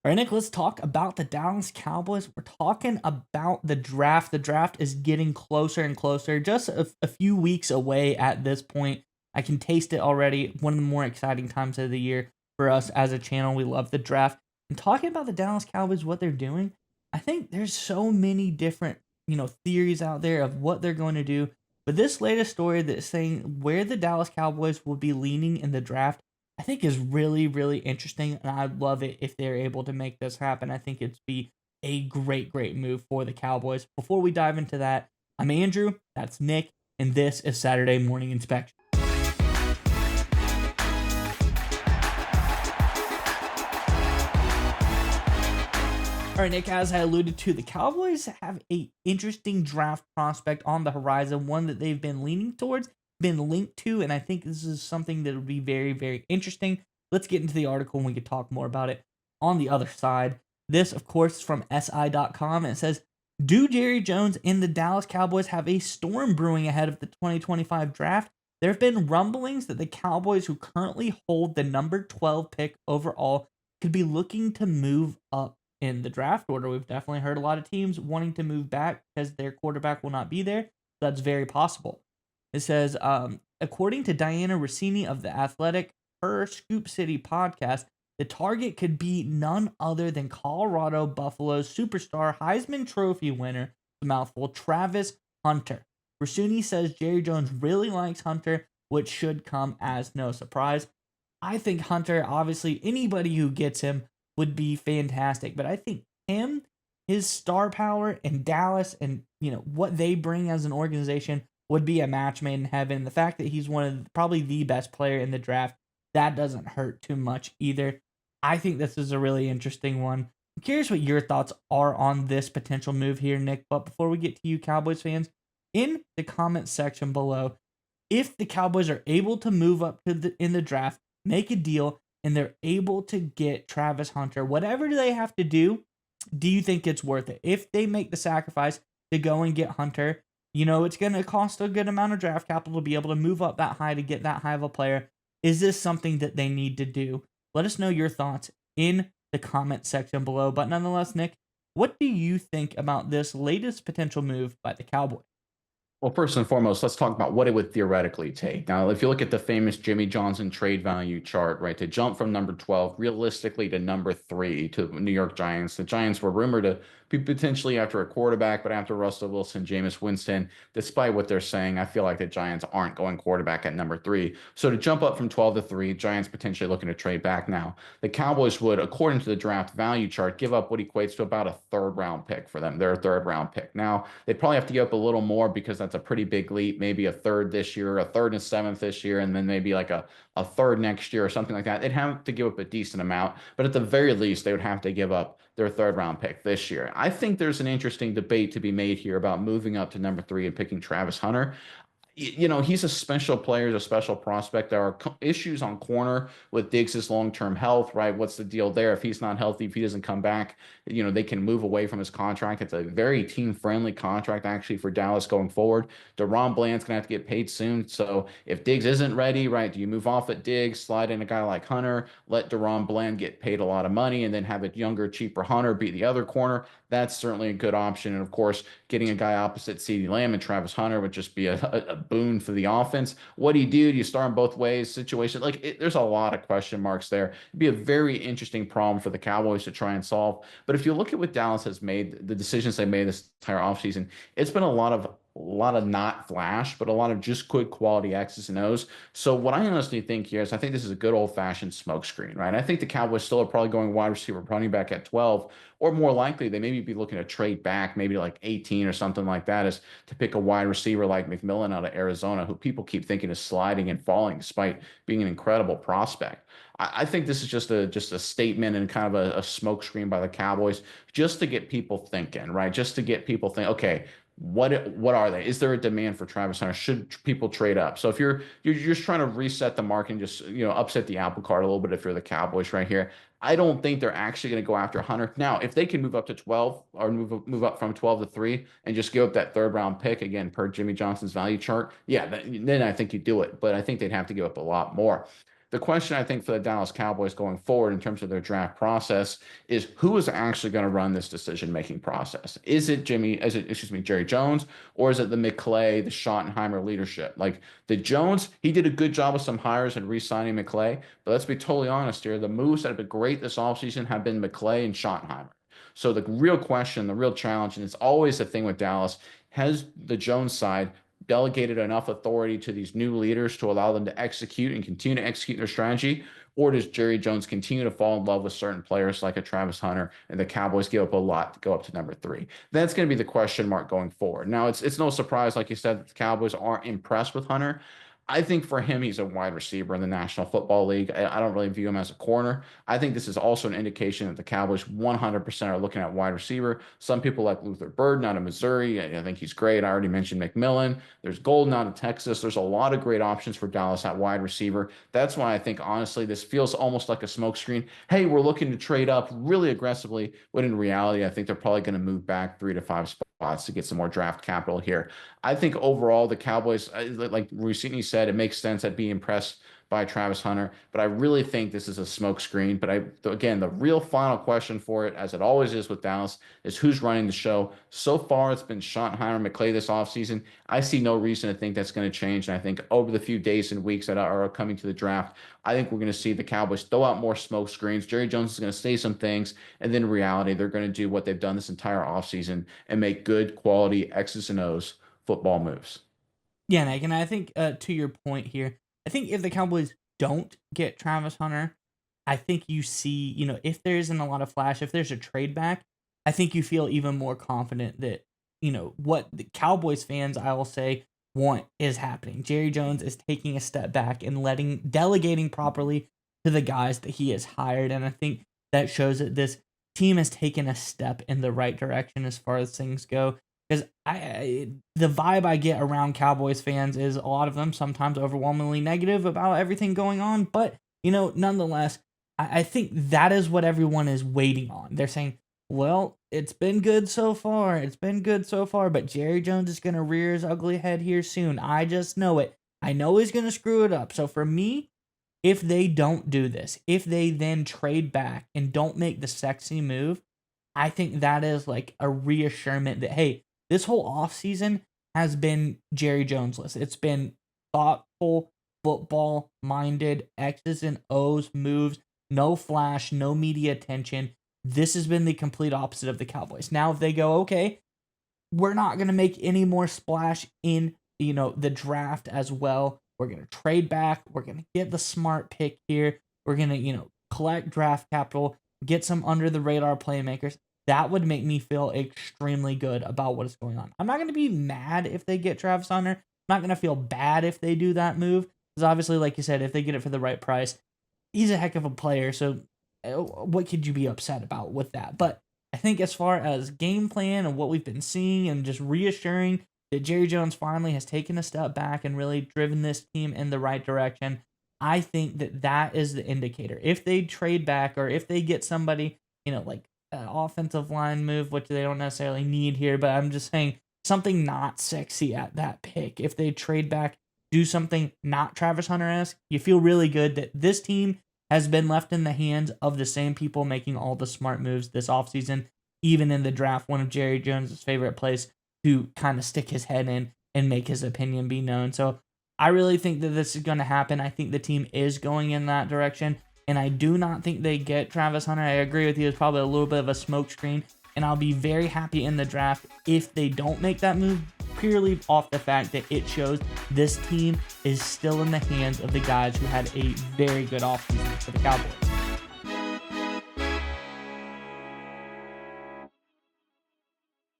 All right, Nick, let's talk about the Dallas Cowboys. We're talking about the draft. The draft is getting closer and closer, just a few weeks away at this point. I can taste it already. One of the more exciting times of the year for us as a channel. We love the draft. And talking about the Dallas Cowboys, what they're doing, I think there's so many different, theories out there of what they're going to do. But this latest story that's saying where the Dallas Cowboys will be leaning in the draft I think is really, really interesting, and I'd love it if they're able to make this happen. I think it'd be a great, great move for the Cowboys. Before we dive into that, I'm Andrew, that's Nick, and this is Saturday Morning Inspection. All right, Nick, as I alluded to, the Cowboys have a interesting draft prospect on the horizon, one that they've been leaning towards, been linked to, and I think this is something that would be very, very interesting. Let's get into the article and we can talk more about it on the other side. This, of course, is from SI.com, and it says, do Jerry Jones and the Dallas Cowboys have a storm brewing ahead of the 2025 draft? There have been rumblings that the Cowboys, who currently hold the number 12 pick overall, could be looking to move up in the draft order. We've definitely heard a lot of teams wanting to move back because their quarterback will not be there. That's very possible. It says, according to Diana Rossini of The Athletic, her Scoop City podcast, the target could be none other than Colorado Buffalo's superstar Heisman Trophy winner, the mouthful, Travis Hunter. Rossini says Jerry Jones really likes Hunter, which should come as no surprise. I think Hunter, obviously, anybody who gets him would be fantastic, but I think him, his star power, and Dallas, and what they bring as an organization would be a match made in heaven. The fact that he's one of probably the best player in the draft, that doesn't hurt too much either. I think this is a really interesting one. I'm curious what your thoughts are on this potential move here, Nick. But before we get to you, Cowboys fans, in the comment section below, if the Cowboys are able to move up in the draft, make a deal, and they're able to get Travis Hunter, whatever they have to do you think it's worth it? If they make the sacrifice to go and get Hunter, it's going to cost a good amount of draft capital to be able to move up that high to get that high of a player. Is this something that they need to do? Let us know your thoughts in the comment section below. But nonetheless, Nick, what do you think about this latest potential move by the Cowboys? Well, first and foremost, let's talk about what it would theoretically take. Now, if you look at the famous Jimmy Johnson trade value chart, right, to jump from number 12 realistically to number 3 to the New York Giants, the Giants were rumored to be potentially after a quarterback, but after Russell Wilson, Jameis Winston, despite what they're saying, I feel like the Giants aren't going quarterback at number 3. So to jump up from 12 to 3, Giants potentially looking to trade back now. The Cowboys would, according to the draft value chart, give up what equates to about a third round pick for them, their third round pick. Now, they'd probably have to give up a little more because that's a pretty big leap, maybe a third this year, a third and seventh this year, and then maybe like a third next year or something like that. They'd have to give up a decent amount, but at the very least, they would have to give up their third round pick this year. I think there's an interesting debate to be made here about moving up to number 3 and picking Travis Hunter. He's a special player, a special prospect. There are issues on corner with Diggs' long-term health, right? What's the deal there? If he's not healthy, if he doesn't come back, they can move away from his contract. It's a very team-friendly contract, actually, for Dallas going forward. DaRon Bland's going to have to get paid soon. So if Diggs isn't ready, right, do you move off at Diggs, slide in a guy like Hunter, let DaRon Bland get paid a lot of money, and then have a younger, cheaper Hunter beat the other corner? That's certainly a good option. And of course, getting a guy opposite CeeDee Lamb and Travis Hunter would just be a boon for the offense. What do you do? Do you start them both ways? Situation there's a lot of question marks there. It'd be a very interesting problem for the Cowboys to try and solve. But if you look at what Dallas has made, the decisions they made this entire offseason, it's been a lot of not flash, but a lot of just good quality X's and O's. So what I honestly think here is I think this is a good old fashioned smokescreen, right? I think the Cowboys still are probably going wide receiver, running back at 12, or more likely they maybe be looking to trade back, maybe like 18 or something like that, is to pick a wide receiver like McMillan out of Arizona, who people keep thinking is sliding and falling despite being an incredible prospect. I think this is just a statement and kind of a smokescreen by the Cowboys just to get people thinking, right? Just to get people think, okay, what are they? Is there a demand for Travis Hunter? Should people trade up? So if you're just trying to reset the market and just upset the apple cart a little bit if you're the Cowboys right here, I don't think they're actually going to go after Hunter. Now, if they can move up to 12 or move up from 12 to 3 and just give up that third round pick again per Jimmy Johnson's value chart, yeah, then I think you do it. But I think they'd have to give up a lot more. The question I think for the Dallas Cowboys going forward in terms of their draft process is who is actually going to run this decision-making process? Excuse me, Jerry Jones, or is it the McClay, the Schottenheimer leadership? Like the Jones, he did a good job with some hires and re-signing McClay, but let's be totally honest here. The moves that have been great this offseason have been McClay and Schottenheimer. So the real question, the real challenge, and it's always the thing with Dallas, has the Jones side delegated enough authority to these new leaders to allow them to execute and continue to execute their strategy? Or does Jerry Jones continue to fall in love with certain players like a Travis Hunter and the Cowboys give up a lot to go up to number 3? That's going to be the question mark going forward. Now, it's no surprise, like you said, that the Cowboys aren't impressed with Hunter. I think for him, he's a wide receiver in the National Football League. I don't really view him as a corner. I think this is also an indication that the Cowboys 100% are looking at wide receiver. Some people like Luther Burden out of Missouri. I think he's great. I already mentioned McMillan. There's Golden out of Texas. There's a lot of great options for Dallas at wide receiver. That's why I think, honestly, this feels almost like a smokescreen. Hey, we're looking to trade up really aggressively, but in reality, I think they're probably going to move back 3 to 5 spots to get some more draft capital here. I think overall, the Cowboys, like Rusini said, it makes sense. I'd be impressed by Travis Hunter, but I really think this is a smokescreen. But again, the real final question for it, as it always is with Dallas, is who's running the show. So far, it's been Schottenheimer, McClay this offseason. I see no reason to think that's going to change. And I think over the few days and weeks that are coming to the draft, I think we're going to see the Cowboys throw out more smoke screens. Jerry Jones is going to say some things, and then in reality, they're going to do what they've done this entire offseason and make good quality X's and O's football moves. Yeah, Nick, and I think to your point here, I think if the Cowboys don't get Travis Hunter, I think you see, if there isn't a lot of flash, if there's a trade back, I think you feel even more confident that, what the Cowboys fans, I will say, want is happening. Jerry Jones is taking a step back and delegating properly to the guys that he has hired. And I think that shows that this team has taken a step in the right direction as far as things go. Because the vibe I get around Cowboys fans is a lot of them sometimes overwhelmingly negative about everything going on. But, nonetheless, I think that is what everyone is waiting on. They're saying, well, it's been good so far. It's been good so far. But Jerry Jones is going to rear his ugly head here soon. I just know it. I know he's going to screw it up. So for me, if they don't do this, if they then trade back and don't make the sexy move, I think that is like a reassurance that, hey, this whole offseason has been Jerry Jones-less. It's been thoughtful, football-minded, X's and O's moves, no flash, no media attention. This has been the complete opposite of the Cowboys. Now, if they go, okay, we're not going to make any more splash in, the draft as well. We're going to trade back. We're going to get the smart pick here. We're going to, collect draft capital, get some under-the-radar playmakers. That would make me feel extremely good about what is going on. I'm not going to be mad if they get Travis Hunter. I'm not going to feel bad if they do that move. Because obviously, like you said, if they get it for the right price, he's a heck of a player. So what could you be upset about with that? But I think as far as game plan and what we've been seeing and just reassuring that Jerry Jones finally has taken a step back and really driven this team in the right direction, I think that is the indicator. If they trade back or if they get somebody, like an offensive line move, which they don't necessarily need here, but I'm just saying something not sexy at that pick. If they trade back, do something not Travis Hunter-esque, you feel really good that this team has been left in the hands of the same people making all the smart moves this offseason, even in the draft, one of Jerry Jones' favorite place to kind of stick his head in and make his opinion be known. So I really think that this is going to happen. I think the team is going in that direction. And I do not think they get Travis Hunter. I agree with you. It's probably a little bit of a smokescreen. And I'll be very happy in the draft if they don't make that move, purely off the fact that it shows this team is still in the hands of the guys who had a very good offseason for the Cowboys.